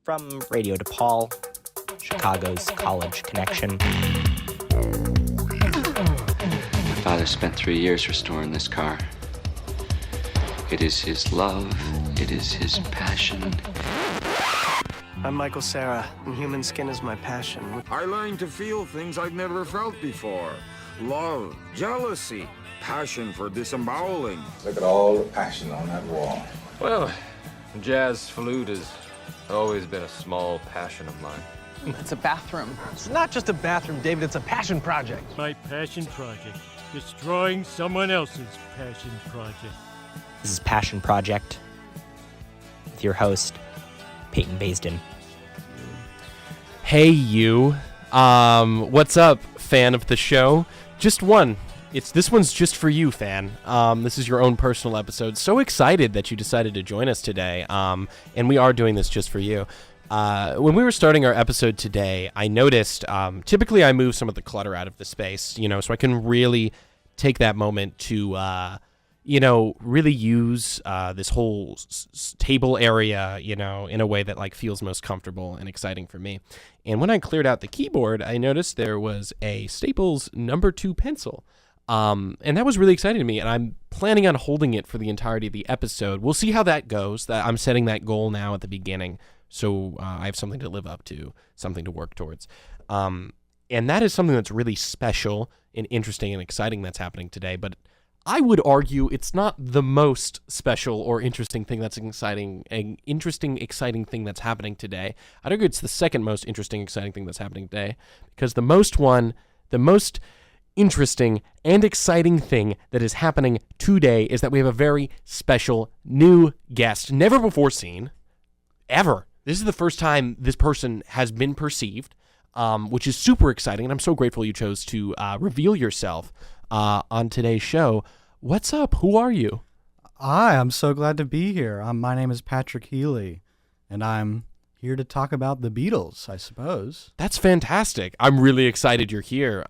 From Radio DePaul, Chicago's college connection. My father spent 3 years restoring this car. It is his love. It is his passion. I'm Michael Cera, and human skin is my passion. I learned to feel things I'd never felt before. Love, jealousy, passion for disemboweling. Look at all the passion on that wall. Well, jazz flute has always been a small passion of mine. It's a bathroom. It's not just a bathroom, David, it's a passion project. My passion project. Destroying someone else's passion project. This is Passion Project with your host, Peyton Baisden. Hey, you. What's up, fan of the show? Just one. This one's just for you, fan. This is your own personal episode. So excited that you decided to join us today. And we are doing this just for you. When we were starting our episode today, I noticed, typically I move some of the clutter out of the space, so I can really take that moment to, really use this whole table area, in a way that feels most comfortable and exciting for me. And when I cleared out the keyboard, I noticed there was a Staples No. 2 pencil. And that was really exciting to me, and I'm planning on holding it for the entirety of the episode. We'll see how that goes. I'm setting that goal now at the beginning, so I have something to live up to, something to work towards. And that is something that's really special and interesting and exciting that's happening today, but I would argue it's not the most special or interesting thing that's exciting thing that's happening today. I'd argue it's the second most interesting, exciting thing that's happening today, because the most interesting and exciting thing that is happening today is that we have a very special new guest, never before seen, ever. This is the first time this person has been perceived, which is super exciting, and I'm so grateful you chose to reveal yourself on today's show. What's up? Who are you? Hi, I'm so glad to be here. My name is Patrick Healy, and I'm here to talk about the Beatles, I suppose. That's fantastic. I'm really excited you're here.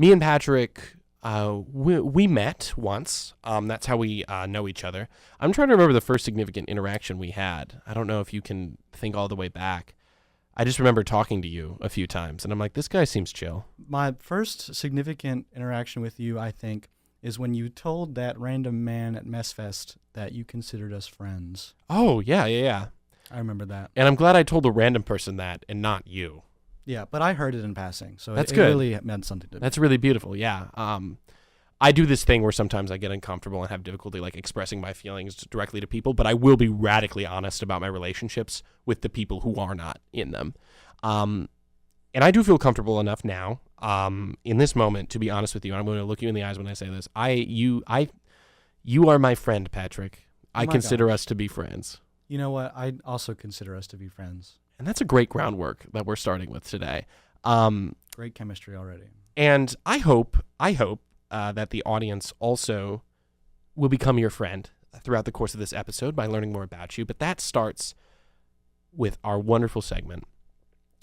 Me and Patrick, we met once. That's how we know each other. I'm trying to remember the first significant interaction we had. I don't know if you can think all the way back. I just remember talking to you a few times, and I'm like, this guy seems chill. My first significant interaction with you, I think, is when you told that random man at Messfest that you considered us friends. Oh, yeah. I remember that. And I'm glad I told a random person that and not you. Yeah, but I heard it in passing, so That's it good. Really meant something to me. That's really beautiful, yeah. I do this thing where sometimes I get uncomfortable and have difficulty expressing my feelings directly to people, but I will be radically honest about my relationships with the people who are not in them. And I do feel comfortable enough now, in this moment, to be honest with you. And I'm going to look you in the eyes when I say this. You are my friend, Patrick. I consider us to be friends. You know what? I also consider us to be friends. And that's a great groundwork that we're starting with today. Great chemistry already. And I hope that the audience also will become your friend throughout the course of this episode by learning more about you. But that starts with our wonderful segment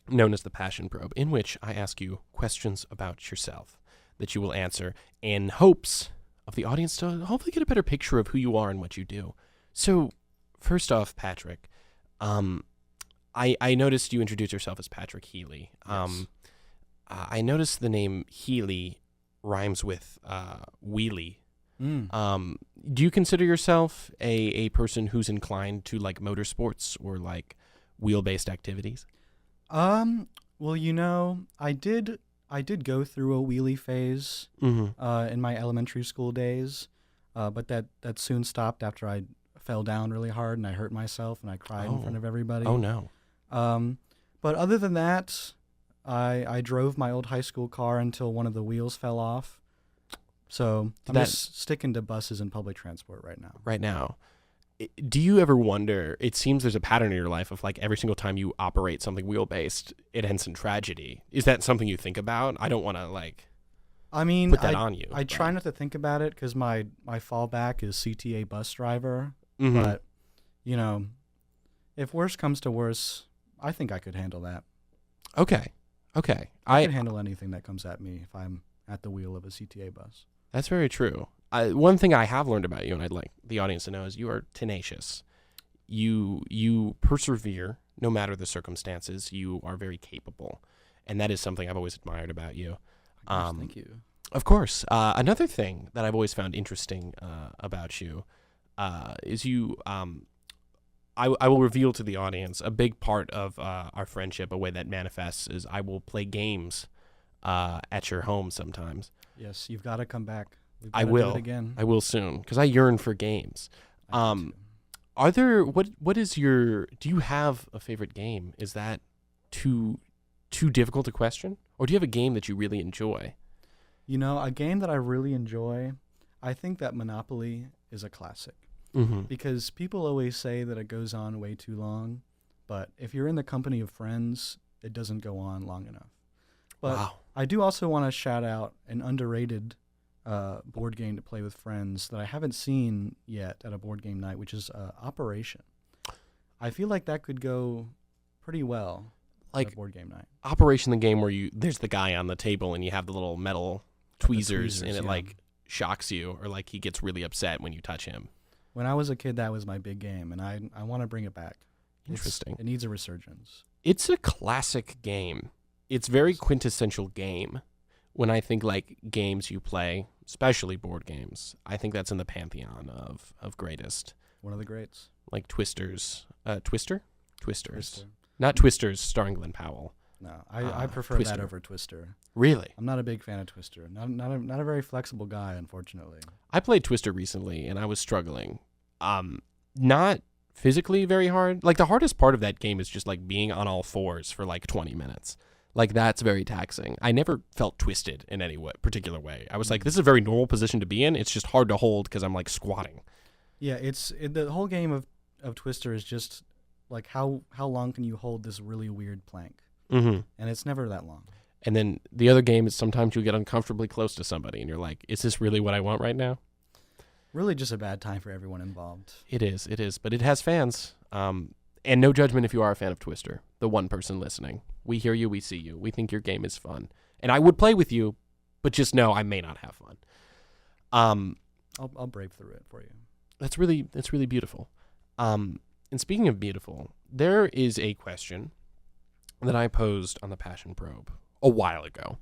known as the Passion Probe, in which I ask you questions about yourself that you will answer in hopes of the audience to hopefully get a better picture of who you are and what you do. So, first off, Patrick, I noticed you introduced yourself as Patrick Healy. Yes. I noticed the name Healy rhymes with wheelie. Do you consider yourself a person who's inclined to motorsports or wheel-based activities? Well, I did go through a wheelie phase in my elementary school days, but that soon stopped after I fell down really hard and I hurt myself and I cried in front of everybody. Oh no. But other than that, I drove my old high school car until one of the wheels fell off. So I'm just sticking to buses and public transport right now. Right now. Do you ever wonder, it seems there's a pattern in your life of every single time you operate something wheel-based, it ends in tragedy. Is that something you think about? I don't want to put that on you. I try not to think about it because my fallback is CTA bus driver. Mm-hmm. But, if worse comes to worse, I think I could handle that. Okay. I can handle anything that comes at me if I'm at the wheel of a CTA bus. That's very true. One thing I have learned about you, and I'd like the audience to know, is you are tenacious. You persevere no matter the circumstances, you are very capable. And that is something I've always admired about you. Thank you. Of course. Another thing that I've always found interesting about you is you. I will reveal to the audience a big part of our friendship, a way that manifests is I will play games at your home sometimes. Yes, you've got to come back. I will. Do it again. I will soon because I yearn for games. Are there what is your? Do you have a favorite game? Is that too difficult a question, or do you have a game that you really enjoy? You know, a game that I really enjoy, I think that Monopoly is a classic. Mm-hmm. Because people always say that it goes on way too long, but if you're in the company of friends, it doesn't go on long enough. But Wow. I do also want to shout out an underrated board game to play with friends that I haven't seen yet at a board game night, which is Operation. I feel like that could go pretty well at a board game night. Operation, the game where there's the guy on the table and you have the little metal tweezers and it like shocks you, or like he gets really upset when you touch him. When I was a kid, that was my big game, and I want to bring it back. Interesting. It needs a resurgence. It's a classic game. It's very quintessential game. When I think like games you play, especially board games, I think that's in the pantheon of greatest. One of the greats. Like Twisters. Twisters. Not Twisters starring Glenn Powell. No, I prefer Twister. that over Twister. Really? I'm not a big fan of Twister. Not a very flexible guy, unfortunately. I played Twister recently, and I was struggling. Not physically very hard. Like, the hardest part of that game is just, like, being on all fours for, like, 20 minutes. Like, that's very taxing. I never felt twisted in any particular way. I was like, this is a very normal position to be in. It's just hard to hold because I'm, like, squatting. Yeah, the whole game of Twister is just, like, how long can you hold this really weird plank? Mm-hmm. And it's never that long. And then the other game is sometimes you get uncomfortably close to somebody, and you're like, is this really what I want right now? Really just a bad time for everyone involved. It is. But it has fans. And no judgment if you are a fan of Twister, the one person listening. We hear you, we see you. We think your game is fun. And I would play with you, but just know I may not have fun. I'll brave through it for you. That's really beautiful. And speaking of beautiful, there is a question that I posed on the Passion Probe a while ago.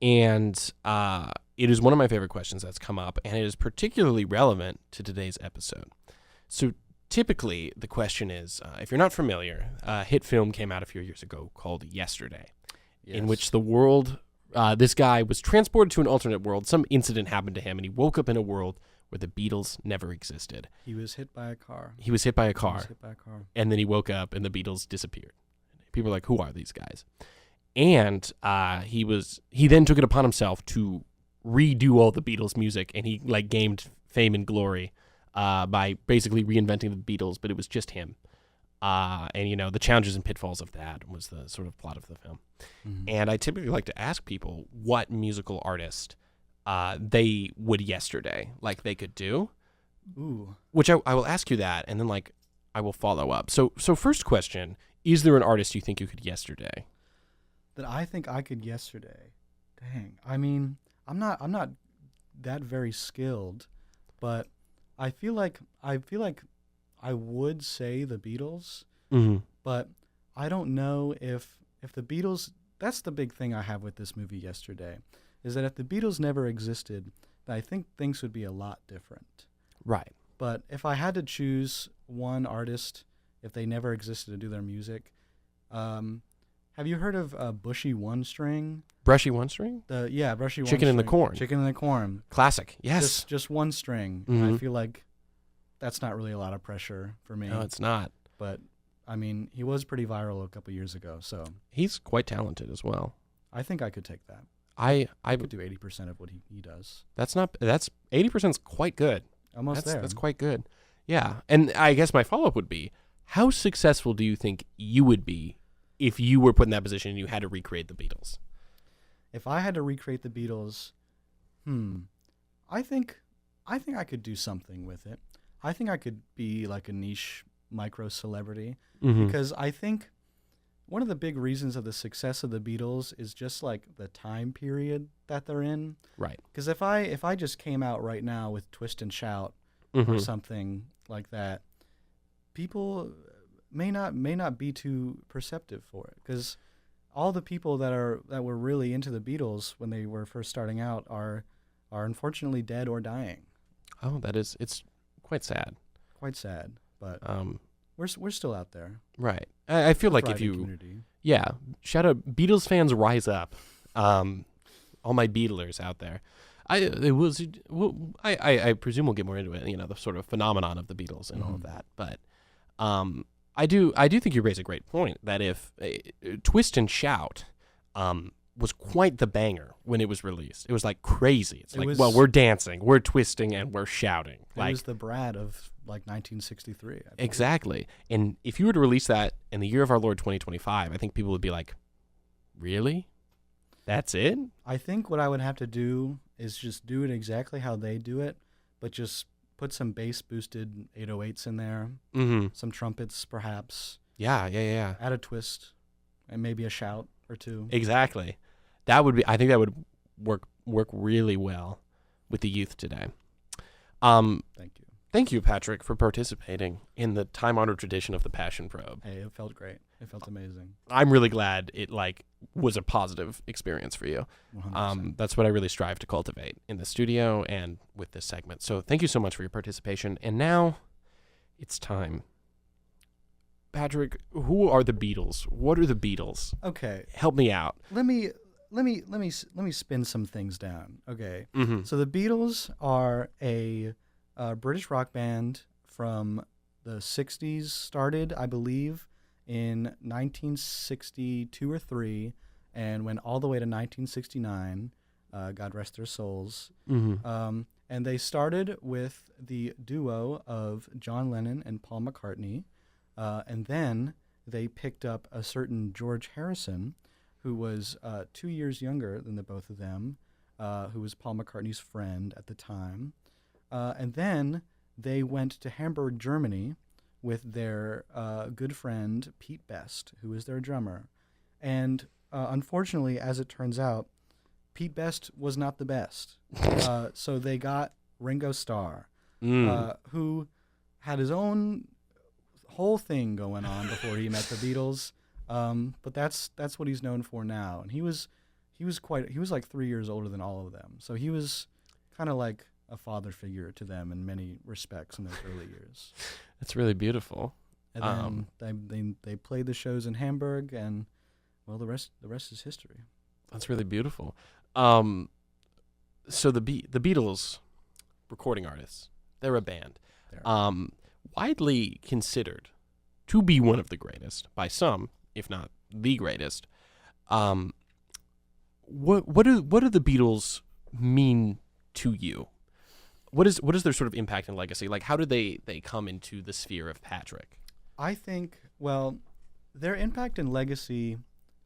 And it is one of my favorite questions that's come up, and it is particularly relevant to today's episode. So typically, the question is, if you're not familiar, a hit film came out a few years ago called Yesterday, in which the world, this guy was transported to an alternate world. Some incident happened to him, and he woke up in a world where the Beatles never existed. He was hit by a car. And then he woke up, and the Beatles disappeared. People are like, who are these guys? And he then took it upon himself to redo all the Beatles music, and he like gained fame and glory by basically reinventing the Beatles, but it was just him. And you know, the challenges and pitfalls of that was the sort of plot of the film. Mm-hmm. And I typically like to ask people what musical artist they would yesterday like they could do. Ooh. Which I will ask you that, and then like I will follow up. So first question, is there an artist you think you could yesterday? That I think I could yesterday. Dang. I mean, I'm not that very skilled, but I feel like I would say the Beatles. Mm-hmm. But I don't know if the Beatles, that's the big thing I have with this movie Yesterday, is that if the Beatles never existed, I think things would be a lot different. Right. But if I had to choose one artist, if they never existed to do their music, have you heard of Bushy One String? Brushy One String? Brushy One String. Chicken in the Corn. Chicken in the Corn. Classic. Yes. Just one string. Mm-hmm. I feel like that's not really a lot of pressure for me. No, it's not. But I mean, he was pretty viral a couple years ago, so he's quite talented as well. I think I could take that. I could do 80% of what he does. That's 80% is quite good. Almost there. That's quite good. Yeah. And I guess my follow-up would be, how successful do you think you would be if you were put in that position and you had to recreate the Beatles? If I had to recreate the Beatles, I think I could do something with it. I think I could be like a niche micro celebrity, mm-hmm. because I think one of the big reasons of the success of the Beatles is just like the time period that they're in. Right. Because if I just came out right now with Twist and Shout mm-hmm. or something like that, people may not be too perceptive for it, because all the people that were really into the Beatles when they were first starting out are unfortunately dead or dying. Oh, it's quite sad. Quite sad, but we're still out there. Right. I feel like if Thriving you, community. yeah, shout out Beatles fans, rise up. All my Beatlers out there. I presume we'll get more into it. The sort of phenomenon of the Beatles and all of that. But I do think you raise a great point that if Twist and Shout was quite the banger when it was released. It was like crazy. It's like, well, we're dancing, we're twisting, and we're shouting. It was the Brad of like 1963. Exactly. And if you were to release that in the year of our Lord 2025, I think people would be like, really? That's it? I think what I would have to do is just do it exactly how they do it, but just put some bass boosted 808s in there, some trumpets perhaps. Yeah. Add a twist and maybe a shout or two. Exactly. I think that would work really well with the youth today. Thank you. Thank you, Patrick, for participating in the time-honored tradition of the Passion Probe. Hey, it felt great. It felt amazing. I'm really glad it was a positive experience for you. 100%. That's what I really strive to cultivate in the studio and with this segment. So thank you so much for your participation. And now it's time. Patrick, who are the Beatles? What are the Beatles? Okay. Help me out. Let me spin some things down. Okay. Mm-hmm. So the Beatles are a British rock band from the 60s, started, I believe, in 1962 or 3, and went all the way to 1969. God rest their souls. Mm-hmm. And they started with the duo of John Lennon and Paul McCartney, and then they picked up a certain George Harrison, who was 2 years younger than the both of them, who was Paul McCartney's friend at the time. And then they went to Hamburg, Germany, with their good friend Pete Best, who is their drummer. And unfortunately, as it turns out, Pete Best was not the best. So they got Ringo Starr, who had his own whole thing going on before he met the Beatles. But that's what he's known for now. And he was like 3 years older than all of them. So he was kind of like a father figure to them in many respects in those early years. That's really beautiful. And then they played the shows in Hamburg, and well, the rest is history. That's really beautiful. So the Beatles, recording artists, they're a band, widely considered to be one of the greatest by some, if not the greatest. What do the Beatles mean to you? What is their sort of impact and legacy? Like, how did they come into the sphere of Patrick? I think, well, their impact and legacy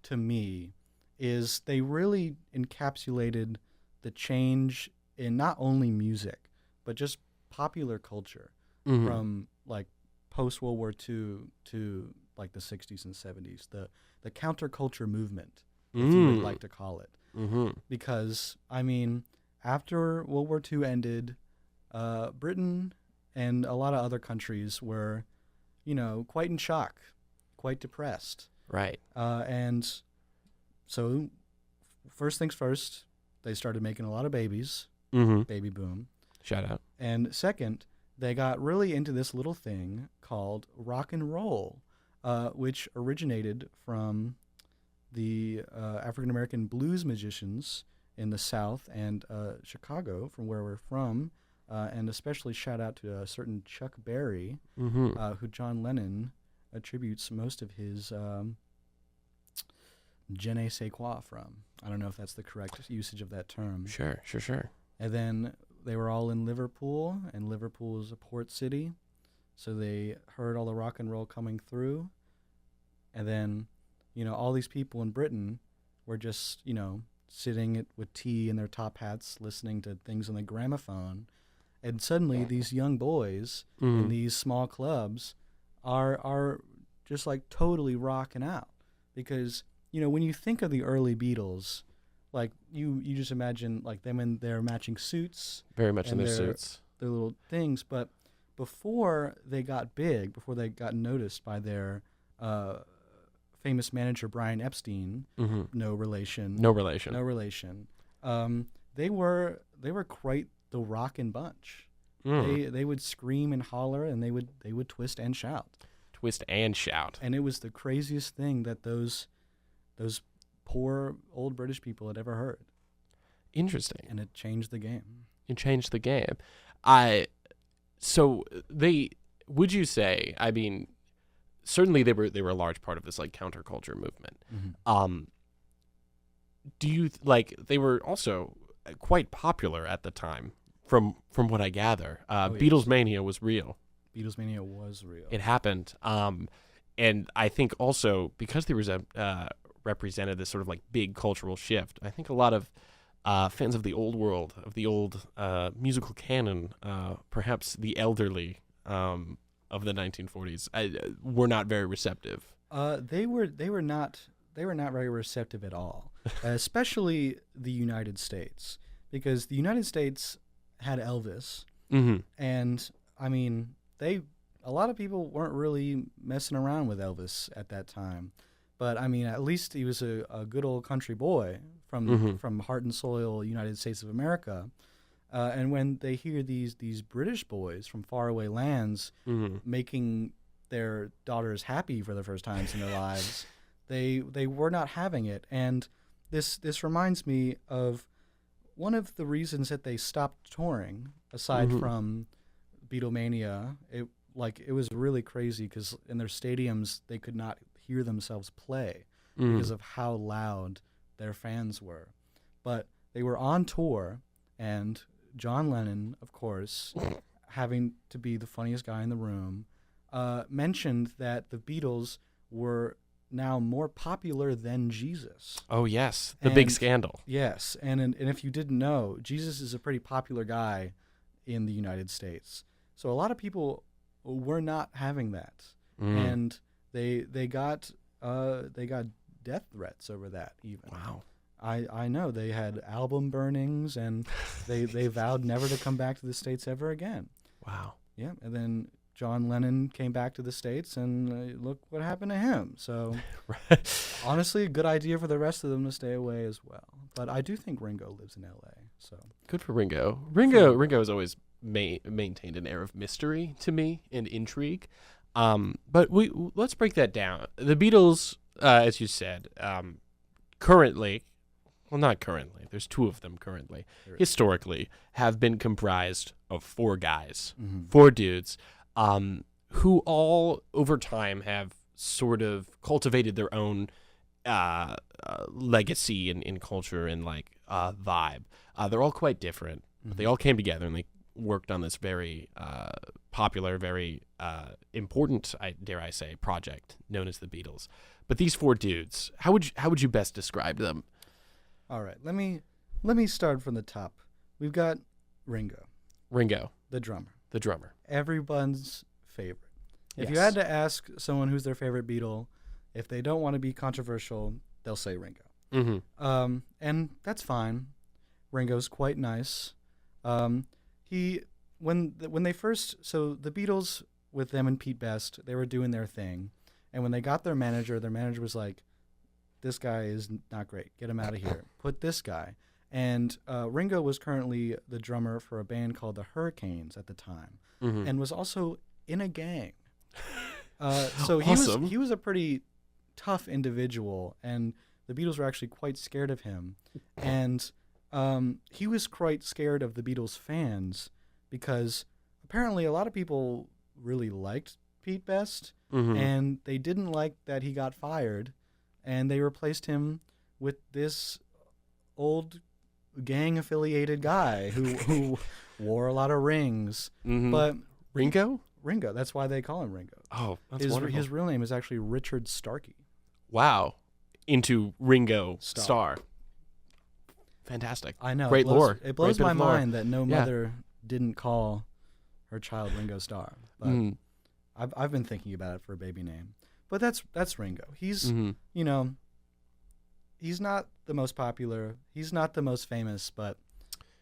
to me is they really encapsulated the change in not only music, but just popular culture from like post-World War II to like the 60s and 70s, the counterculture movement, if you would like to call it. Because, I mean, after World War II ended, Britain and a lot of other countries were, quite in shock, quite depressed. Right. And so, first things first, they started making a lot of babies, baby boom. Shout out. And second, they got really into this little thing called rock and roll, which originated from the African-American blues musicians in the South and Chicago, from where we're from, and especially shout out to a certain Chuck Berry, who John Lennon attributes most of his je ne sais quoi from. I don't know if that's the correct usage of that term. Sure. And then they were all in Liverpool, and Liverpool is a port city, so they heard all the rock and roll coming through. And then, all these people in Britain were just, sitting with tea in their top hats, listening to things on the gramophone. And suddenly these young boys in these small clubs are just like totally rocking out. Because, when you think of the early Beatles, like you just imagine like them in their matching suits. Very much in their their suits. Their little things. But before they got big, before they got noticed by their famous manager Brian Epstein, no relation, they were quite the rockin' bunch. They would scream and holler, and they would twist and shout. And it was the craziest thing that those poor old British people had ever heard. Interesting. And it changed the game. So would you say, I mean, certainly they were a large part of this like counterculture movement. Do you they were also quite popular at the time from what I gather. Beatles mania was real. It happened. And I think also because there was represented this sort of like big cultural shift, I think a lot of fans of the old world, of the old musical canon, perhaps the elderly of the 1940s, were not very receptive. They were not very receptive at all, especially the United States, because the United States had Elvis, and I mean a lot of people weren't really messing around with Elvis at that time. But I mean, at least he was a good old country boy from heart and soil United States of America. And when they hear these British boys from faraway lands making their daughters happy for the first times in their lives, they were not having it. And this reminds me of one of the reasons that they stopped touring, aside from Beatlemania. It was really crazy because in their stadiums they could not hear themselves play because of how loud their fans were. But they were on tour, and John Lennon, of course, having to be the funniest guy in the room, mentioned that the Beatles were now more popular than Jesus. Oh, yes. The big scandal. Yes. And if you didn't know, Jesus is a pretty popular guy in the United States. So a lot of people were not having that. And they got death threats over that even. Wow. I know. They had album burnings, and they vowed never to come back to the States ever again. Wow. Yeah. And then John Lennon came back to the States, and look what happened to him. So, honestly, a good idea for the rest of them to stay away as well. But I do think Ringo lives in L.A., so. Good for Ringo. Ringo has always maintained an air of mystery to me and intrigue. But let's break that down. The Beatles, as you said, currently, well, not currently, there's two of them currently, historically, have been comprised of four guys, four dudes, who all over time have sort of cultivated their own legacy in culture and vibe. They're all quite different, but they all came together and they worked on this very popular, very important, dare I say, project known as the Beatles. But these four dudes, how would you best describe them? All right, let me start from the top. We've got Ringo, the drummer. Everyone's favorite. If you had to ask someone who's their favorite Beatle, if they don't want to be controversial, they'll say Ringo. And that's fine. Ringo's quite nice. When they first, so the Beatles with them and Pete Best, they were doing their thing, and when they got their manager was like, "This guy is not great. Get him out of here. Put this guy." And Ringo was currently the drummer for a band called the Hurricanes at the time, and was also in a gang. So Awesome. he was a pretty tough individual, and the Beatles were actually quite scared of him. And he was quite scared of the Beatles fans because apparently a lot of people really liked Pete Best, and they didn't like that he got fired, and they replaced him with this old gang-affiliated guy who wore a lot of rings. But Ringo, that's why they call him Ringo. Oh, that's wonderful. His real name is actually Richard Starkey. Wow. Into Ringo Starr. Fantastic. I know. Great lore. It blows my mind that no Yeah. mother didn't call her child Ringo Starr. But I've been thinking about it for a baby name. But that's Ringo. He's he's not the most popular. He's not the most famous, but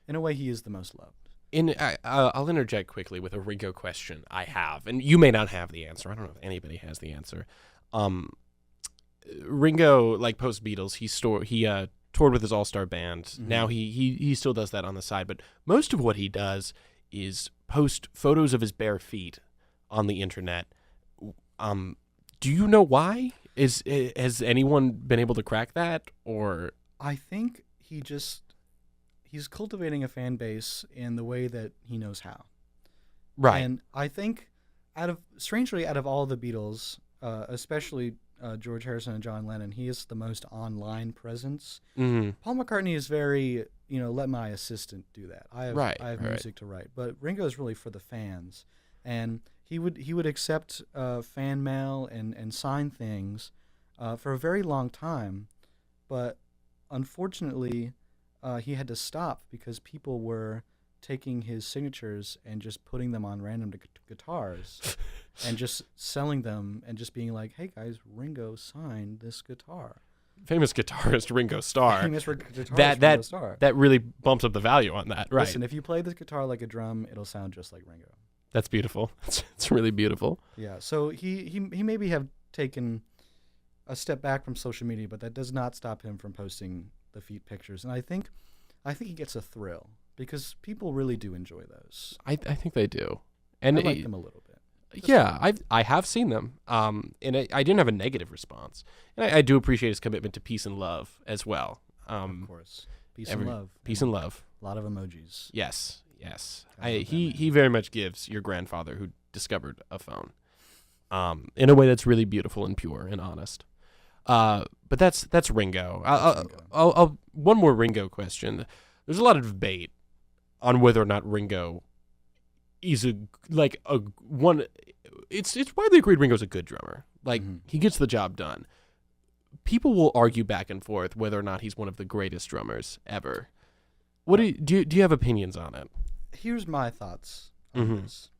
in a way he is the most loved. I'll interject quickly with a Ringo question I have, and you may not have the answer. I don't know if anybody has the answer. Ringo, like post Beatles, he toured with his all-star band. Mm-hmm. Now he still does that on the side, but most of what he does is post photos of his bare feet on the internet. Do you know why? Has anyone been able to crack that? Or I think he's cultivating a fan base in the way that he knows how. Right. And I think strangely out of all the Beatles, especially George Harrison and John Lennon, he is the most online presence. Mm-hmm. Paul McCartney is very, let my assistant do that. I have music to write. But Ringo is really for the fans. And he would accept fan mail and sign things for a very long time. But unfortunately, he had to stop because people were taking his signatures and just putting them on random guitars and just selling them and just being like, hey guys, Ringo signed this guitar. Famous guitarist Ringo Starr. Ringo Starr. That really bumps up the value on that, right? Listen, if you play this guitar like a drum, it'll sound just like Ringo. That's beautiful. It's really beautiful. Yeah, so he maybe have taken a step back from social media, but that does not stop him from posting the feet pictures. And I think he gets a thrill because people really do enjoy those. I think they do. And I like them a little bit. Yeah, I have seen them. And I didn't have a negative response. And I do appreciate his commitment to peace and love as well. Of course. Peace and love. Peace and love. A lot of emojis. Yes. He very much gives your grandfather who discovered a phone in a way that's really beautiful and pure and honest. But that's Ringo. I'll one more Ringo question. There's a lot of debate on whether or not Ringo is it's widely agreed Ringo's a good drummer. Like he gets the job done. People will argue back and forth whether or not he's one of the greatest drummers ever. What do you have opinions on it? Here's my thoughts on this.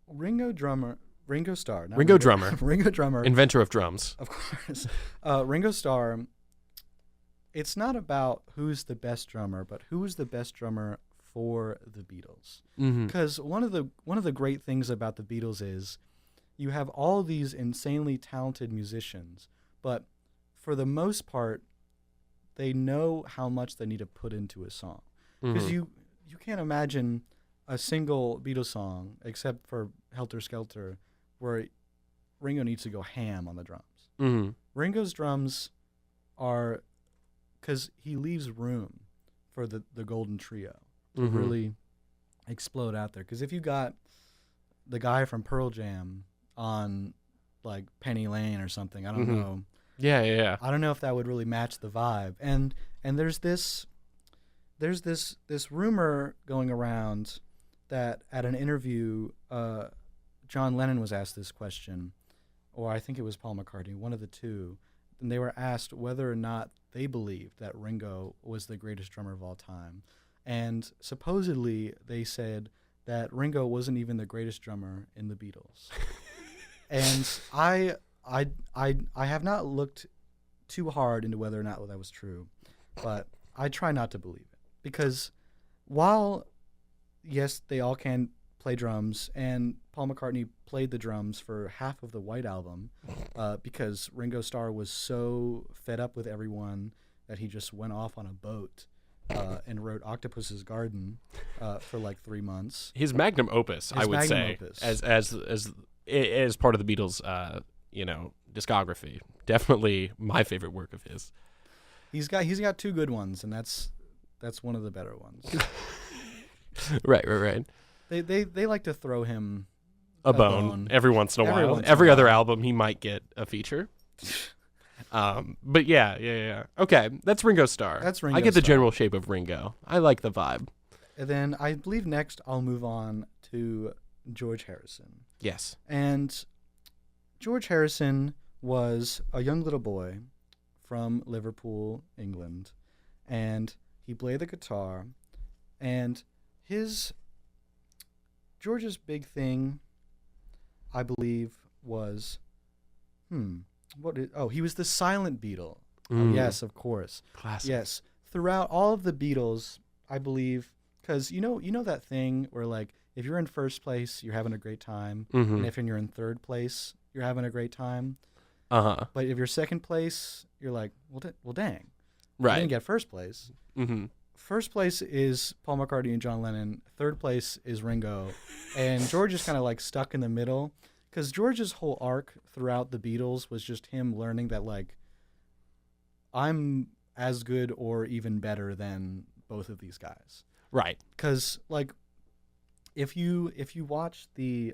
Ringo Drummer, inventor of drums, of course. Ringo Starr. It's not about who's the best drummer, but who is the best drummer for the Beatles. Because one of the great things about the Beatles is you have all these insanely talented musicians, but for the most part, they know how much they need to put into a song. Because you can't imagine a single Beatles song, except for Helter Skelter, where Ringo needs to go ham on the drums. Ringo's drums are, because he leaves room for the golden trio to really explode out there. Because if you got the guy from Pearl Jam on like Penny Lane or something, I don't know. Yeah. I don't know if that would really match the vibe. And there's this rumor going around that at an interview, John Lennon was asked this question, or I think it was Paul McCartney, one of the two, and they were asked whether or not they believed that Ringo was the greatest drummer of all time. And supposedly they said that Ringo wasn't even the greatest drummer in the Beatles. And I have not looked too hard into whether or not that was true, but I try not to believe it. Because while, yes, they all can play drums, and Paul McCartney played the drums for half of the White Album because Ringo Starr was so fed up with everyone that he just went off on a boat and wrote Octopus's Garden for like 3 months. His magnum opus, I would say, as part of the Beatles, discography. Definitely my favorite work of his. He's got two good ones, and that's one of the better ones. Right. They like to throw him a bone every once in a while. Every other album, he might get a feature. But yeah. Okay, that's Ringo Starr. I get the general shape of Ringo. I like the vibe. And then I believe next I'll move on to George Harrison. Yes. And George Harrison was a young little boy from Liverpool, England, and he played the guitar. And George's big thing, I believe, was he was the silent Beatle. Yes, of course. Classic. Yes. Throughout all of the Beatles, I believe, Because you know that thing where like if you're in first place, you're having a great time, Mm-hmm. and if you're in third place, you're having a great time. Uh-huh. But if you're second place, you're like, well, dang, I Right. didn't get first place. Mm-hmm. First place is Paul McCartney and John Lennon. Third place is Ringo, and George is kind of like stuck in the middle. Because George's whole arc throughout the Beatles was just him learning that like I'm as good or even better than both of these guys. Right. Because like if you watch the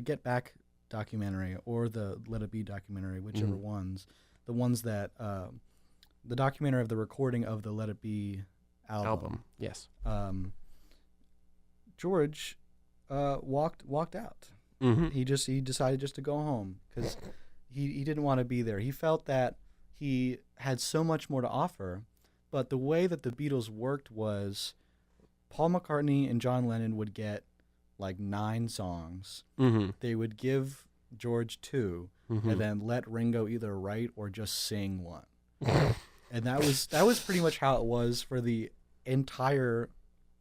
Get Back documentary or the Let It Be documentary, whichever ones, the ones that the documentary of the recording of the Let It Be album. Yes. George walked out. Mm-hmm. He decided just to go home because he didn't want to be there. He felt that he had so much more to offer, but the way that the Beatles worked was Paul McCartney and John Lennon would get like 9 songs. Mm-hmm. They would give George 2, Mm-hmm. and then let Ringo either write or just sing one. And that was pretty much how it was for the entire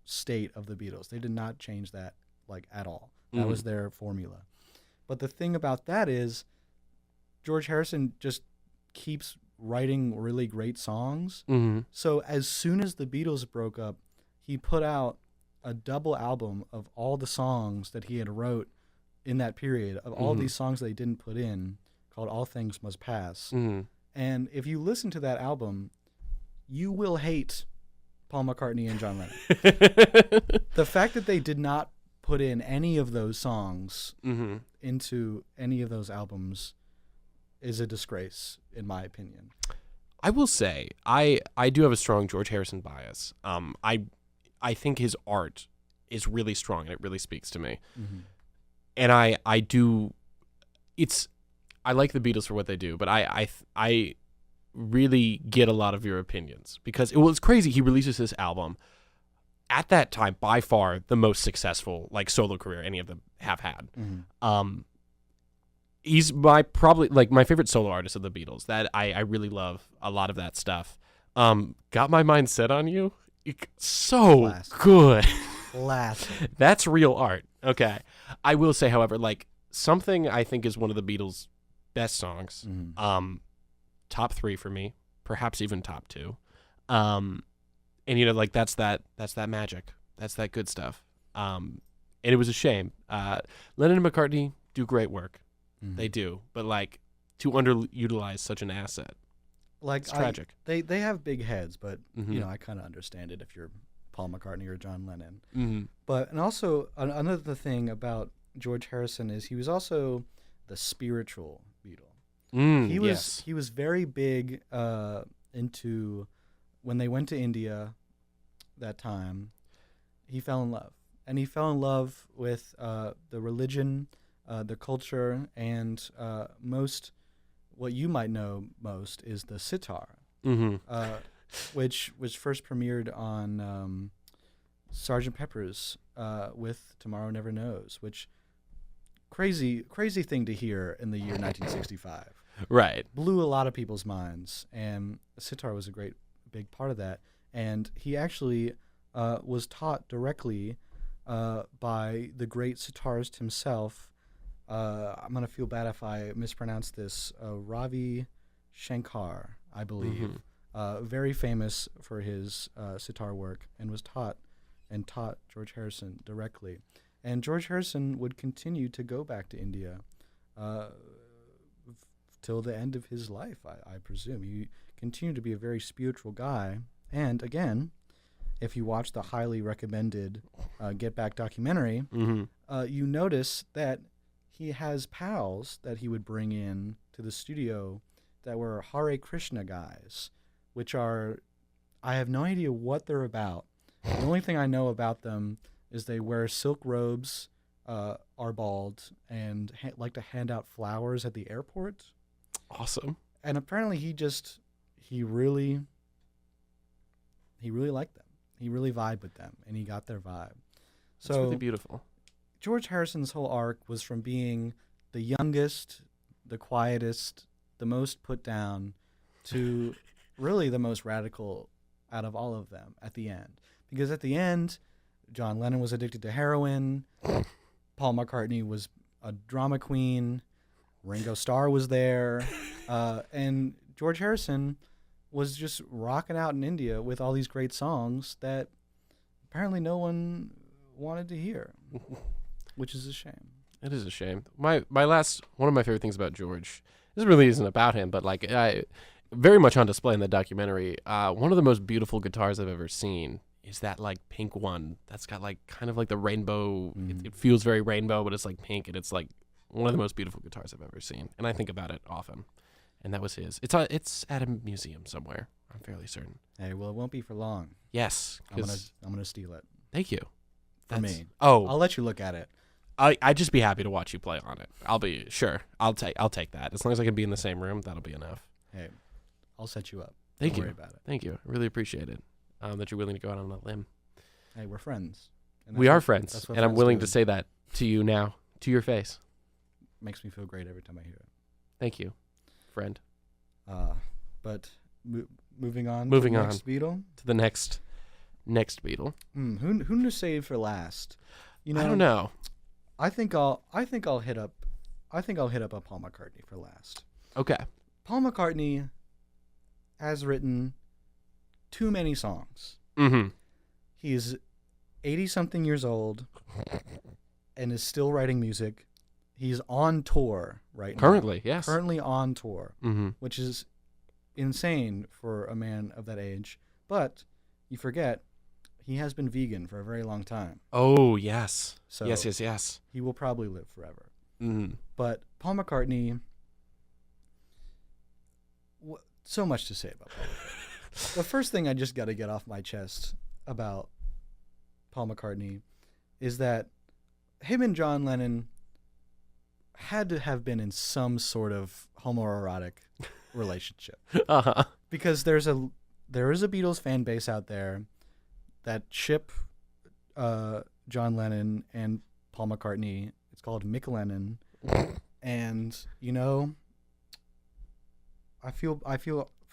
state of the Beatles. They did not change that like at all. That was their formula. But the thing about that is George Harrison just keeps writing really great songs. Mm-hmm. So as soon as the Beatles broke up, he put out a double album of all the songs that he had wrote in that period, of all these songs they didn't put in, called All Things Must Pass. Mm-hmm. And if you listen to that album, you will hate Paul McCartney and John Lennon. The fact that they did not put in any of those songs Mm-hmm. into any of those albums is a disgrace, in my opinion. I will say I do have a strong George Harrison bias. I think his art is really strong and it really speaks to me. Mm-hmm. And I do. I like the Beatles for what they do, but I really get a lot of your opinions because it was crazy. He releases this album at that time, by far the most successful like solo career any of them have had. Mm-hmm. He's probably my favorite solo artist of the Beatles. That I really love a lot of that stuff. Got My Mind Set on You. So Classic. good. Classic. That's real art. Okay. I will say, however, like something I think is one of the Beatles' best songs. Mm-hmm. Top 3 for me, perhaps even top 2. And like that's that magic. That's that good stuff. And it was a shame. Lennon and McCartney do great work. Mm-hmm. They do, but like to underutilize such an asset. Like It's tragic. They have big heads, but Mhm. I kind of understand it if you're Paul McCartney or John Lennon. Mm-hmm. But and also another thing about George Harrison is he was also the spiritual Beatle. He was very big into when they went to India that time. He fell in love, and he fell in love with the religion, the culture, and what you might know most is the sitar, Mm-hmm. which was first premiered on Sgt. Pepper's with Tomorrow Never Knows, which crazy thing to hear in the year 1965. Right. Blew a lot of people's minds, and sitar was a great big part of that. And he actually was taught directly by the great sitarist himself. I'm gonna feel bad if I mispronounce this. Ravi Shankar, I believe, very famous for his sitar work, and was taught George Harrison directly. And George Harrison would continue to go back to India till the end of his life, I presume. He continued to be a very spiritual guy. And again, if you watch the highly recommended Get Back documentary, you notice that he has pals that he would bring in to the studio that were Hare Krishna guys, which are, I have no idea what they're about. The only thing I know about them is they wear silk robes, are bald, and like to hand out flowers at the airport. Awesome. And apparently he really liked them. He really vibed with them, and he got their vibe. That's really beautiful. George Harrison's whole arc was from being the youngest, the quietest, the most put down, to really the most radical out of all of them at the end. Because at the end, John Lennon was addicted to heroin. Paul McCartney was a drama queen. Ringo Starr was there. And George Harrison was just rocking out in India with all these great songs that apparently no one wanted to hear, which is a shame. It is a shame. One of my favorite things about George, this really isn't about him, but like very much on display in the documentary. One of the most beautiful guitars I've ever seen is that like pink one that's got like kind of like the rainbow. It feels very rainbow, but it's like pink, and it's like one of the most beautiful guitars I've ever seen. And I think about it often. And that was his. It's at a museum somewhere. I'm fairly certain. Hey, well, it won't be for long. Yes, I'm gonna steal it. Thank you. For me. Oh, I'll let you look at it. I'd just be happy to watch you play on it. I'll be sure. I'll take that. As long as I can be in the same room, that'll be enough. Hey, I'll set you up. Thank Don't you. worry about it. Thank you. I really appreciate it. That you're willing to go out on a limb. Hey, we're friends. We are friends, that's what and I'm friends willing do. to say that to you now, to your face. Makes me feel great every time I hear it. Thank you, friend. But moving on. Moving to the on. next Beatle. To the next Beatle. Who to save for last? You know, I don't know. I think I'll hit up a Paul McCartney for last. Okay. Paul McCartney has written too many songs. Mm-hmm. He's 80-something years old and is still writing music. He's on tour right now. Currently, yes. Currently on tour, which is insane for a man of that age. But you forget, he has been vegan for a very long time. Oh, yes. So Yes. he will probably live forever. Mm-hmm. But Paul McCartney, so much to say about Paul McCartney. The first thing I just got to get off my chest about Paul McCartney is that him and John Lennon had to have been in some sort of homoerotic relationship. Uh-huh. Because there is a Beatles fan base out there that ship John Lennon and Paul McCartney. It's called Mick Lennon. And you know, I feel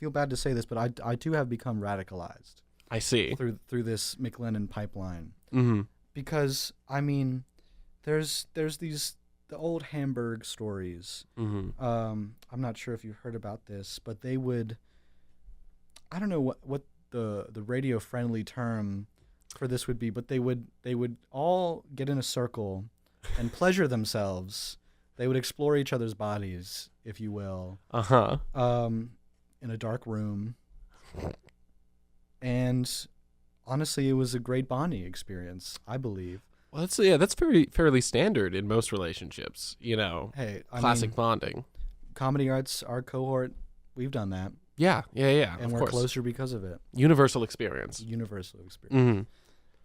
bad to say this, but I too have become radicalized. I see. Through this Mick Lennon pipeline. Mm-hmm. Because I mean, there's the old Hamburg stories. Mm-hmm. I'm not sure if you've heard about this, but they would, I don't know what the radio friendly term for this would be, but they would all get in a circle and pleasure themselves. They would explore each other's bodies, if you will. Uh-huh. In a dark room. And honestly, it was a great bonding experience, I believe. Well, that's fairly standard in most relationships, you know. Hey, classic bonding. Comedy Arts, our cohort, we've done that. Yeah. And of we're course. closer because of it. Universal experience. Mm-hmm.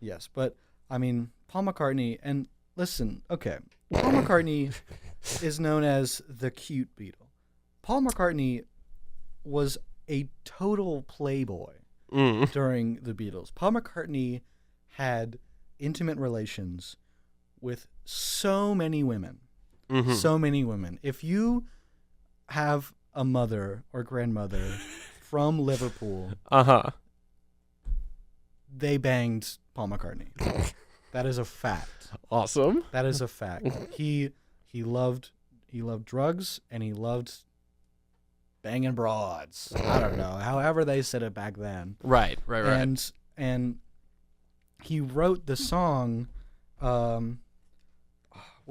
Yes, but I mean, Paul McCartney, and listen, okay, Paul McCartney is known as the cute Beatle. Paul McCartney was a total playboy during the Beatles. Paul McCartney had intimate relations with so many women. Mm-hmm. So many women. If you have a mother or grandmother from Liverpool, they banged Paul McCartney. That is a fact. Awesome. That is a fact. He loved drugs, and he loved banging broads. I don't know, however they said it back then. Right. And he wrote the song, what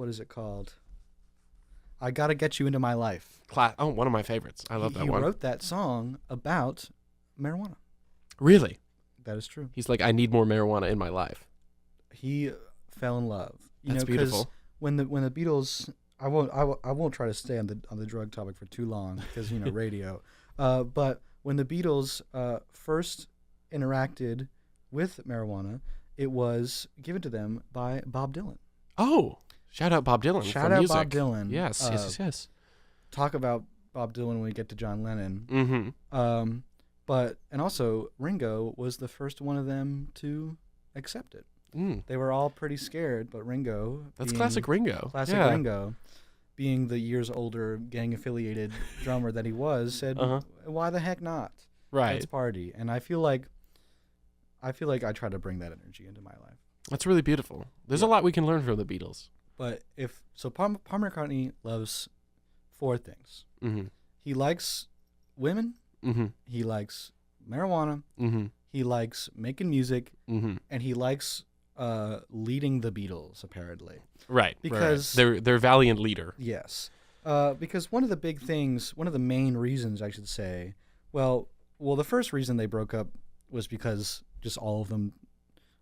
is it called? I Gotta Get You Into My Life. One of my favorites. I love that one. He wrote that song about marijuana. Really? That is true. He's like, I need more marijuana in my life. He fell in love. That's beautiful. When the Beatles, I won't try to stay on the drug topic for too long because radio. But when the Beatles first interacted with marijuana, it was given to them by Bob Dylan. Oh, shout out Bob Dylan. Shout from out music. Bob Dylan. Yes. Talk about Bob Dylan when we get to John Lennon. Mm-hmm. And also Ringo was the first one of them to accept it. Mm. They were all pretty scared, but Ringo. That's classic Ringo. Ringo, being the years older, gang affiliated drummer that he was, said, "Why the heck not? Right. Let's party." And I feel like I try to bring that energy into my life. That's really beautiful. There's a lot we can learn from the Beatles. But Paul McCartney loves 4 things. Mm-hmm. He likes women. Mm-hmm. He likes marijuana. Mm-hmm. He likes making music, Mm-hmm. and he likes leading the Beatles. Apparently, Right. Because they're valiant leader. yes, because one of the main reasons, I should say, well, the first reason they broke up was because just all of them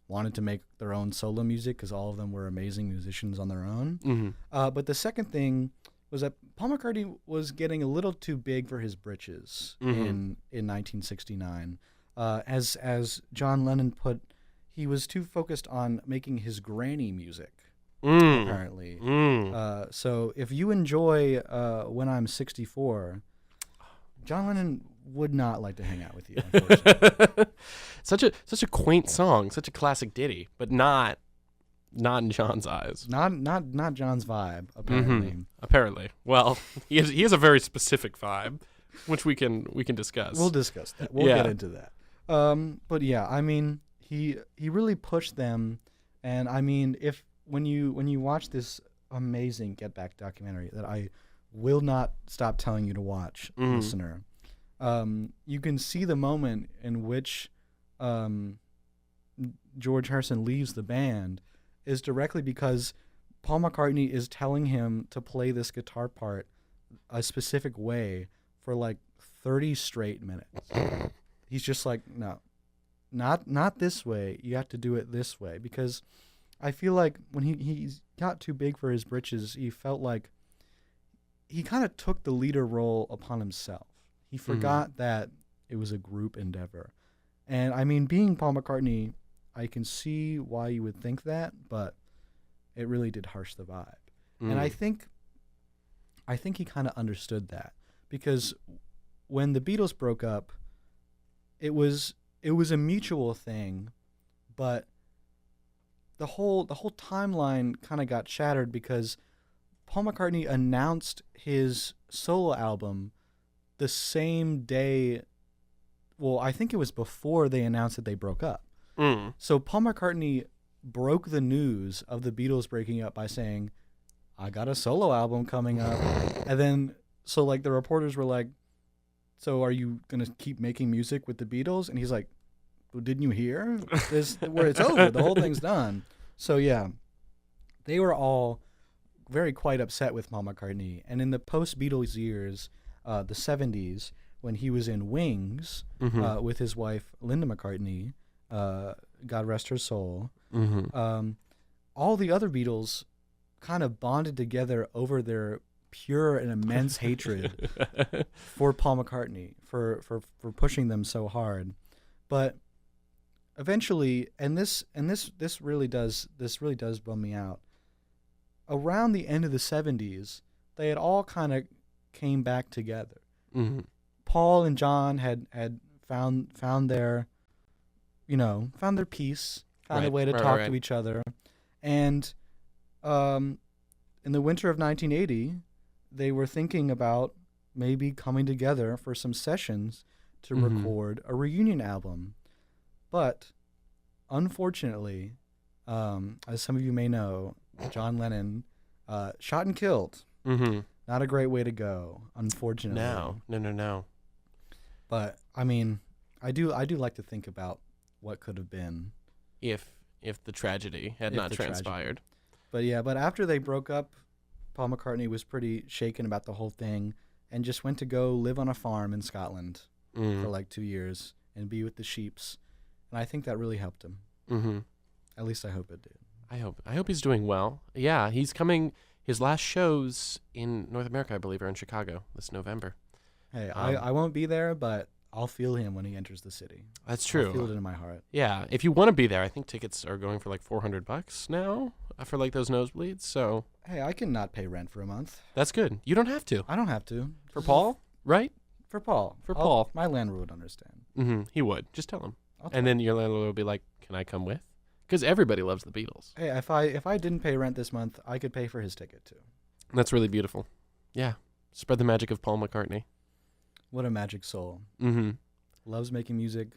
wanted to make their own solo music because all of them were amazing musicians on their own. Mm-hmm. But the second thing was that Paul McCartney was getting a little too big for his britches in 1969. As John Lennon put, he was too focused on making his granny music, apparently. So if you enjoy When I'm 64, John Lennon would not like to hang out with you, unfortunately. Such a quaint song, such a classic ditty, but not in John's eyes. Not John's vibe, apparently. Mm-hmm. Apparently. Well, he has a very specific vibe, which we can discuss. We'll discuss that. We'll get into that. But yeah, I mean, he really pushed them, and I mean, when you watch this amazing Get Back documentary that I will not stop telling you to watch, listener, you can see the moment in which George Harrison leaves the band is directly because Paul McCartney is telling him to play this guitar part a specific way for like 30 straight minutes. He's just like, no, not this way. You have to do it this way. Because I feel like when he got too big for his britches, he felt like he kind of took the leader role upon himself. He forgot that it was a group endeavor. And I mean, being Paul McCartney, I can see why you would think that, but it really did harsh the vibe. And I think he kind of understood that, because when the Beatles broke up, it was a mutual thing, but the whole timeline kind of got shattered because Paul McCartney announced his solo album the same day. Well, I think it was before they announced that they broke up. So Paul McCartney broke the news of the Beatles breaking up by saying, I got a solo album coming up. And then, so like the reporters were like, so are you going to keep making music with the Beatles? And he's like, well, didn't you hear? Where it's over. The whole thing's done. So yeah, they were all quite upset with Paul McCartney. And in the post-Beatles years, the 70s, when he was in Wings with his wife, Linda McCartney, God rest her soul, all the other Beatles kind of bonded together over their pure and immense hatred for Paul McCartney for pushing them so hard. But eventually, and this really does bum me out. Around the end of the 70s, they had all kind of came back together. Paul and John had found their peace, found a way to talk to each other. And in the winter of 1980, they were thinking about maybe coming together for some sessions to record a reunion album. But unfortunately, as some of you may know, John Lennon shot and killed. Not a great way to go, unfortunately. No. But I mean, I do like to think about what could have been if the tragedy had not transpired. But after they broke up, Paul McCartney was pretty shaken about the whole thing and just went to go live on a farm in Scotland for like 2 years and be with the sheeps. And I think that really helped him. At least I hope it did. I hope he's doing well. Yeah, he's coming. His last shows in North America, I believe, are in Chicago this November. Hey, I won't be there, but I'll feel him when he enters the city. That's true. I'll feel it in my heart. Yeah, if you want to be there, I think tickets are going for like $400 now for like those nosebleeds. So hey, I can not pay rent for a month. That's good. You don't have to. I don't have to. For Paul, right? For Paul. Paul. My landlord would understand. He would. Just tell him. And then your landlord will be like, "Can I come with?" Because everybody loves the Beatles. Hey, if I didn't pay rent this month, I could pay for his ticket too. That's really beautiful. Yeah. Spread the magic of Paul McCartney. What a magic soul. Loves making music.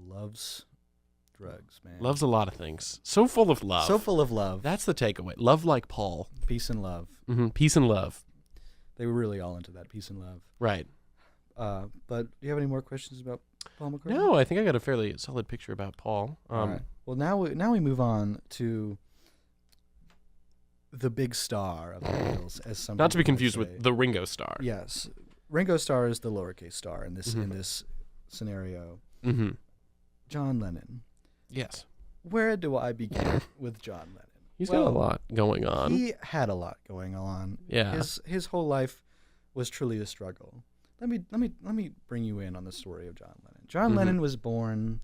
Loves drugs, man. Loves a lot of things. So full of love. So full of love. That's the takeaway. Love like Paul. Peace and love. Peace and love. They were really all into that, peace and love. Right. But do you have any more questions about Paul McCartney? No, I think I got a fairly solid picture about Paul. All right. Well, now we move on to the big star of the Beatles, as some Not to be people might confused say. with the Ringo Starr. Yes, Ringo Starr is the lowercase star in this scenario. Mm-hmm. John Lennon. Yes. Where do I begin with John Lennon? He's got a lot going on. He had a lot going on. Yeah. His whole life was truly a struggle. Let me bring you in on the story of John Lennon. John Lennon was born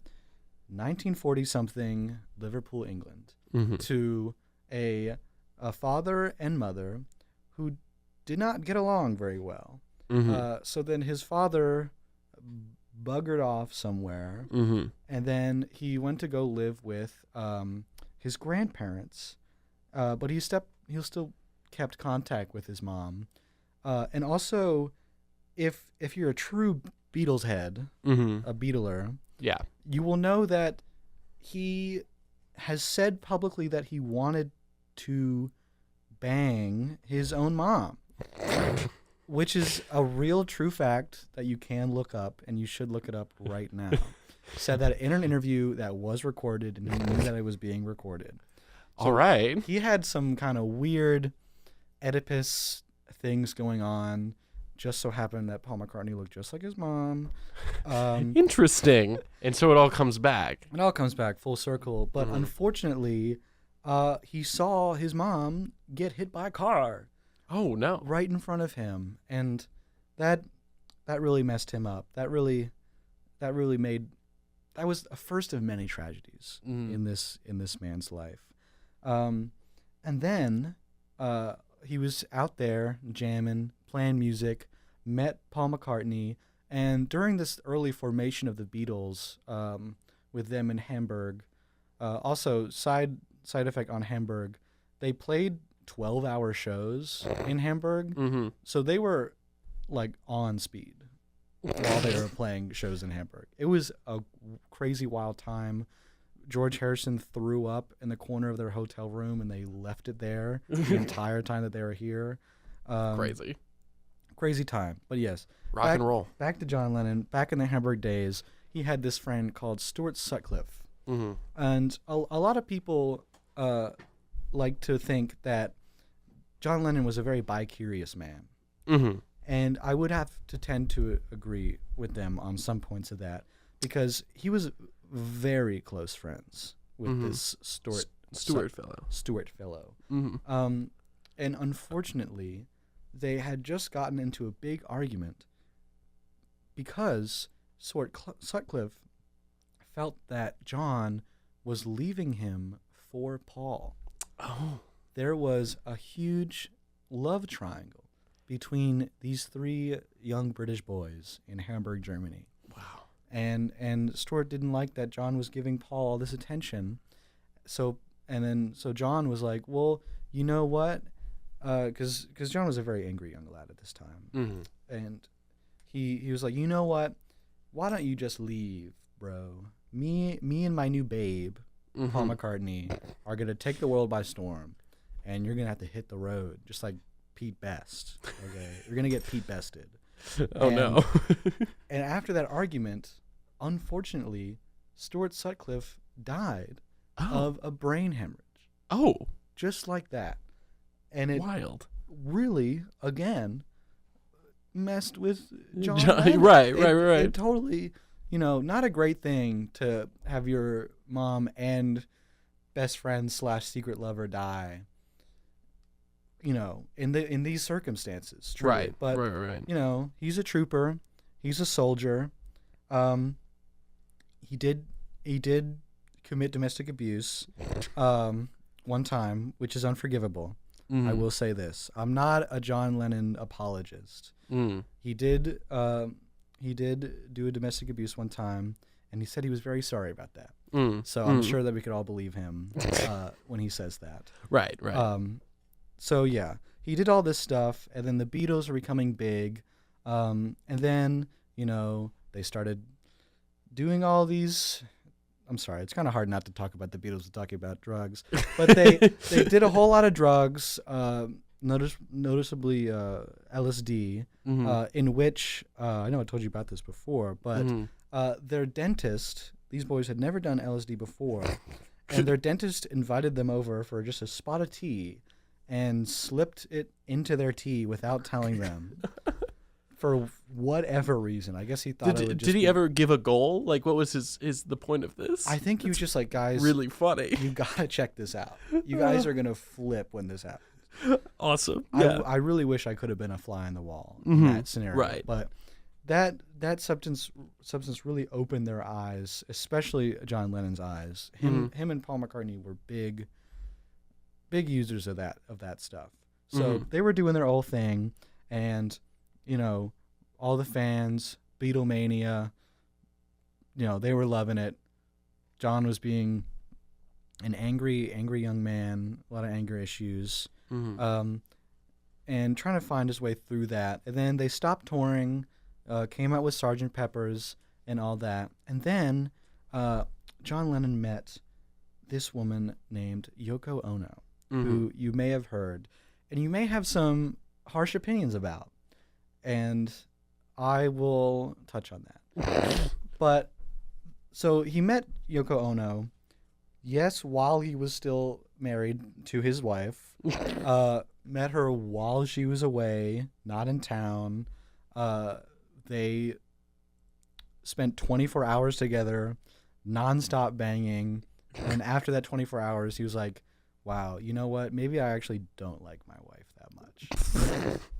1940 something, Liverpool, England, to a father and mother who did not get along very well. So then his father buggered off somewhere, and then he went to go live with his grandparents, but he still kept contact with his mom, and also, if you're a true Beatles head, a Beatler, yeah, you will know that he has said publicly that he wanted to bang his own mom, which is a real true fact that you can look up, and you should look it up right now. Said that in an interview that was recorded, and he knew that it was being recorded. So all right. He had some kind of weird Oedipus things going on. Just so happened that Paul McCartney looked just like his mom. Interesting. And so it all comes back. It all comes back full circle. But unfortunately, he saw his mom get hit by a car. Oh, no. Right in front of him. And that really messed him up. That was a first of many tragedies in this man's life. And then he was out there jamming, playing music, met Paul McCartney, and during this early formation of the Beatles, with them in Hamburg, also side effect on Hamburg, they played 12-hour shows in Hamburg, so they were like on speed while they were playing shows in Hamburg. It was a crazy wild time. George Harrison threw up in the corner of their hotel room, and they left it there the entire time that they were here. Crazy time. But yes, rock and roll. Back to John Lennon. Back in the Hamburg days, he had this friend called Stuart Sutcliffe. And a lot of people like to think that John Lennon was a very bi-curious man. And I would have to tend to agree with them on some points of that, because he was very close friends with this Stuart fellow. And unfortunately, they had just gotten into a big argument because Sutcliffe felt that John was leaving him for Paul. Oh. There was a huge love triangle between these three young British boys in Hamburg, Germany. Wow. And Stuart didn't like that John was giving Paul all this attention. So John was like, well, you know what? Because John was a very angry young lad at this time. And he was like, you know what? Why don't you just leave, bro? Me and my new babe, Paul McCartney, are going to take the world by storm. And you're going to have to hit the road, just like Pete Best. Okay? You're going to get Pete Bested. No. And after that argument, unfortunately, Stuart Sutcliffe died of a brain hemorrhage. Oh. Just like that. And it wild. Really, again, messed with John. Right. It totally, not a great thing to have your mom and best friend / secret lover die. In these circumstances, truly. Right. But right. He's a trooper. He's a soldier. He did commit domestic abuse one time, which is unforgivable. I will say this: I'm not a John Lennon apologist. He did do a domestic abuse one time, and he said he was very sorry about that. So I'm sure that we could all believe him when he says that. Right. So yeah, he did all this stuff, and then the Beatles were becoming big, and then they started doing all these I'm sorry, it's kind of hard not to talk about the Beatles without talking about drugs. But they did a whole lot of drugs, noticeably LSD, in which, I know I told you about this before, but their dentist, these boys had never done LSD before, and their dentist invited them over for just a spot of tea and slipped it into their tea without telling them. For whatever reason, I guess he thought it would just Did he ever give a goal? Like, what was the point of this? I think he was just like, guys, really funny. You gotta check this out. You guys are gonna flip when this happens. Awesome. Yeah. I really wish I could have been a fly on the wall in that scenario. Right. But that substance really opened their eyes, especially John Lennon's eyes. Him and Paul McCartney were big users of that stuff. So they were doing their own thing, and all the fans, Beatlemania, they were loving it. John was being an angry young man, a lot of anger issues, and trying to find his way through that. And then they stopped touring, came out with Sgt. Pepper's and all that. And then John Lennon met this woman named Yoko Ono, who you may have heard, and you may have some harsh opinions about. And I will touch on that. But so he met Yoko Ono, yes, while he was still married to his wife. Met her while she was away, not in town. They spent 24 hours together, nonstop banging. And after that 24 hours, he was like, wow, you know what? Maybe I actually don't like my wife that much.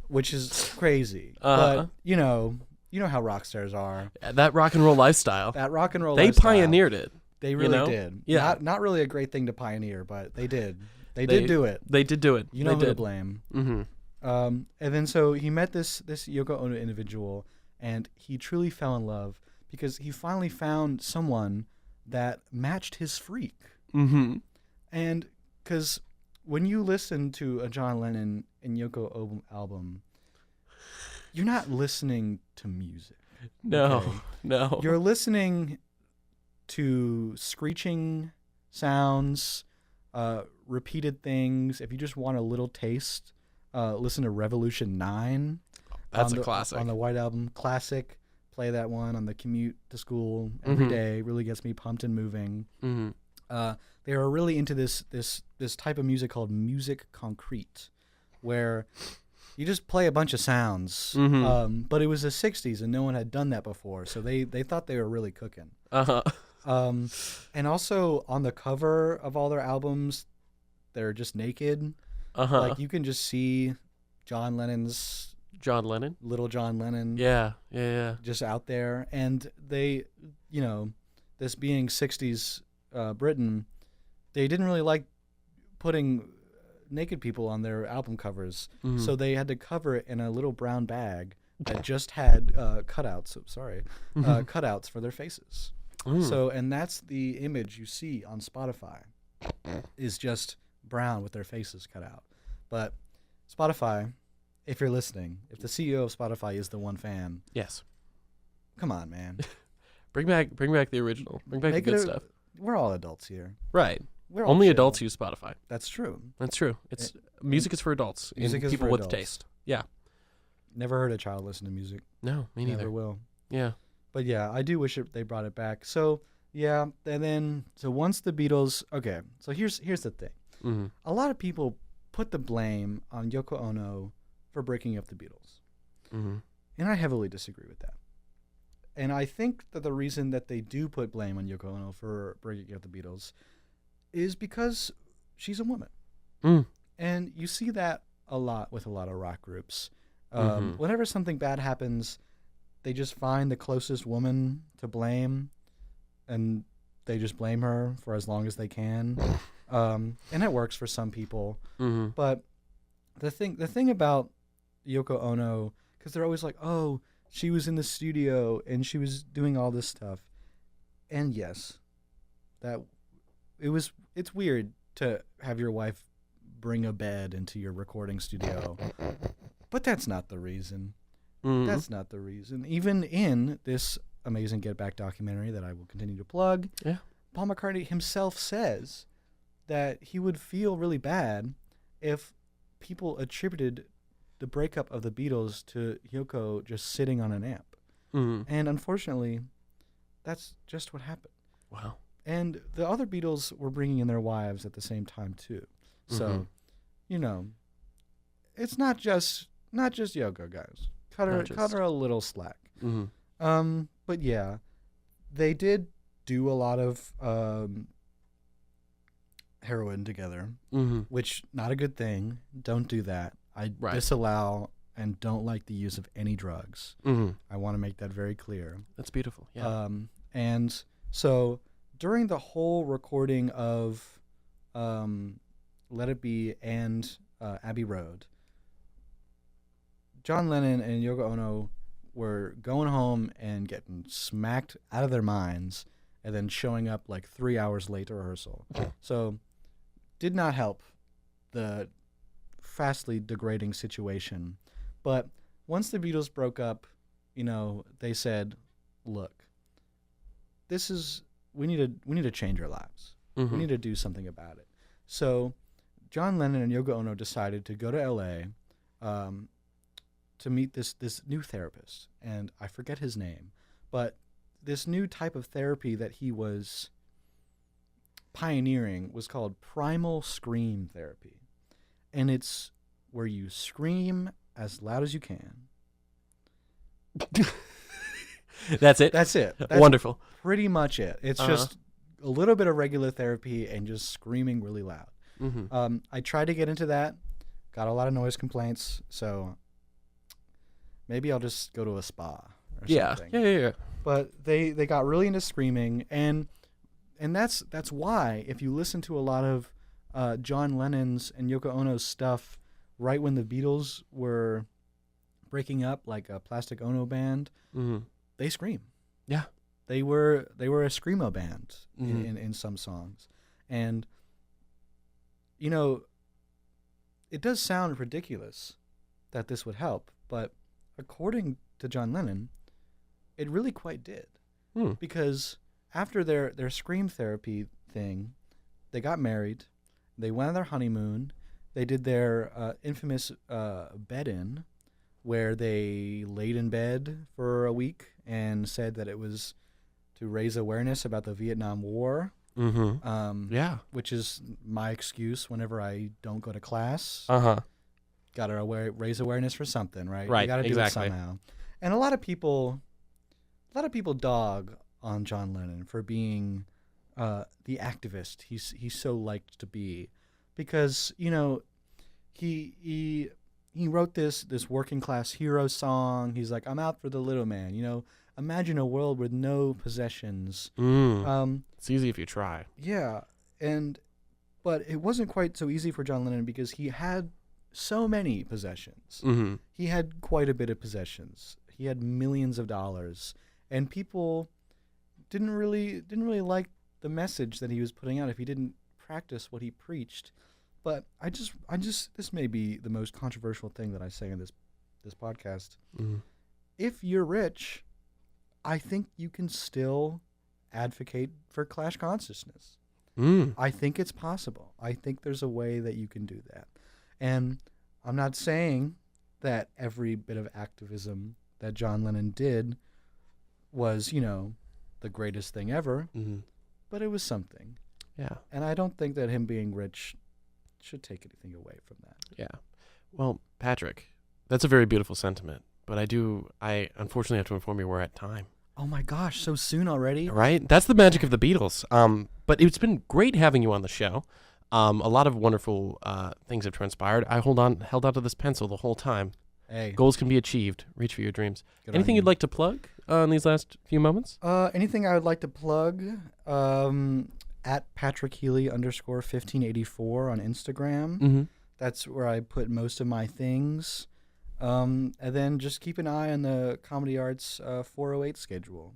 Which is crazy. But, you know how rock stars are. That rock and roll lifestyle. They pioneered it. They really did. Yeah. Not really a great thing to pioneer, but they did. They did do it. They did do it. You know who to blame. And then so he met this Yoko Ono individual, and he truly fell in love because he finally found someone that matched his freak. And because when you listen to a John Lennon and Yoko album, you're not listening to music. No. You're listening to screeching sounds, repeated things. If you just want a little taste, listen to Revolution 9. That's a classic. On the White Album. Classic. Play that one on the commute to school every day. Really gets me pumped and moving. They are really into this type of music called music concrete, where you just play a bunch of sounds. But it was the 60s, and no one had done that before, so they thought they were really cooking. And also on the cover of all their albums, they're just naked. Like you can just see little John Lennon. Yeah. Just out there. And they, this being 60s Britain, they didn't really like putting naked people on their album covers. So they had to cover it in a little brown bag that just had cutouts. Cutouts for their faces. So, and that's the image you see on Spotify, is just brown with their faces cut out. But Spotify, if you're listening, if the CEO of Spotify is the one fan, yes, come on, man, bring back the original, bring back the good stuff. We're all adults here, right? We're only chill. Adults use Spotify. That's true. It's music is for adults. Music is people for with adults. taste. Yeah. Never heard a child listen to music. No, me neither. Never will. Yeah. But yeah, I do wish they brought it back. So yeah, and then once the Beatles, okay. So here's the thing. A lot of people put the blame on Yoko Ono for breaking up the Beatles, and I heavily disagree with that. And I think that the reason that they do put blame on Yoko Ono for breaking up the Beatles is because she's a woman, and you see that a lot with a lot of rock groups. Whenever something bad happens, they just find the closest woman to blame, and they just blame her for as long as they can. And it works for some people. But the thing about Yoko Ono, because they're always like, oh, she was in the studio and she was doing all this stuff. And yes, it's weird to have your wife bring a bed into your recording studio. But that's not the reason. That's not the reason. Even in this amazing Get Back documentary that I will continue to plug, Paul McCartney himself says that he would feel really bad if people attributed the breakup of the Beatles to Yoko just sitting on an amp. And unfortunately, that's just what happened. Wow. And the other Beatles were bringing in their wives at the same time too. So, it's not just Yoko, guys. Cut her a little slack. But yeah, they did do a lot of heroin together, which not a good thing. Don't do that. I disallow and don't like the use of any drugs. I want to make that very clear. That's beautiful. Yeah. And so during the whole recording of Let It Be and Abbey Road, John Lennon and Yoko Ono were going home and getting smacked out of their minds and then showing up like 3 hours late to rehearsal. So did not help the fastly degrading situation. But once the Beatles broke up, they said, look, we need to change our lives. We need to do something about it. So John Lennon and Yoko Ono decided to go to L.A. To meet this new therapist, and I forget his name, but this new type of therapy that he was pioneering was called primal scream therapy, and it's where you scream as loud as you can. That's it? That's it. That's wonderful. Pretty much it. It's just a little bit of regular therapy and just screaming really loud. I tried to get into that, got a lot of noise complaints, so maybe I'll just go to a spa or something. Yeah. But they got really into screaming, and that's why if you listen to a lot of John Lennon's and Yoko Ono's stuff right when the Beatles were breaking up, like a Plastic Ono band, they scream. Yeah. They were a screamo band in some songs. And it does sound ridiculous that this would help, but according to John Lennon, it really quite did. Because after their scream therapy thing, they got married, they went on their honeymoon, they did their infamous bed-in, where they laid in bed for a week and said that it was to raise awareness about the Vietnam War. Which is my excuse whenever I don't go to class. Gotta raise awareness for something, right? Right, you gotta do exactly. it somehow. And a lot of people dog on John Lennon for being the activist he's so liked to be, because he wrote this working class hero song. He's like, I'm out for the little man. Imagine a world with no possessions. It's easy if you try. Yeah, but it wasn't quite so easy for John Lennon because he had so many possessions. He had quite a bit of possessions. He had millions of dollars, and people didn't really like the message that he was putting out if he didn't practice what he preached. But I just this may be the most controversial thing that I say in this podcast. If you're rich, I think you can still advocate for class consciousness. I think it's possible. I think there's a way that you can do that. And I'm not saying that every bit of activism that John Lennon did was, the greatest thing ever, but it was something. Yeah. And I don't think that him being rich should take anything away from that. Yeah. Well, Patrick, that's a very beautiful sentiment, but I unfortunately have to inform you we're at time. Oh my gosh, so soon already? Right? That's the magic of the Beatles. But it's been great having you on the show. A lot of wonderful things have transpired. I held on to this pencil the whole time. Hey. Goals can be achieved. Reach for your dreams. Good Anything on you. you'd like to plug in these last few moments? Anything I would like to plug, at Patrick Healy _1584 on Instagram. That's where I put most of my things. And then just keep an eye on the Comedy Arts 408 schedule.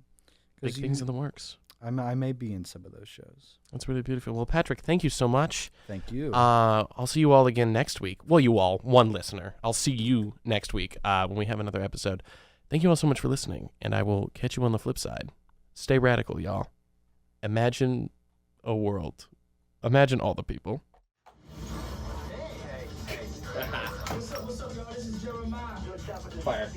Big things in the works. I may be in some of those shows. That's really beautiful. Well, Patrick, thank you so much. Thank you. I'll see you all again next week. Well, you all, one listener. I'll see you next week when we have another episode. Thank you all so much for listening, and I will catch you on the flip side. Stay radical, y'all. Imagine a world. Imagine all the people. Fire.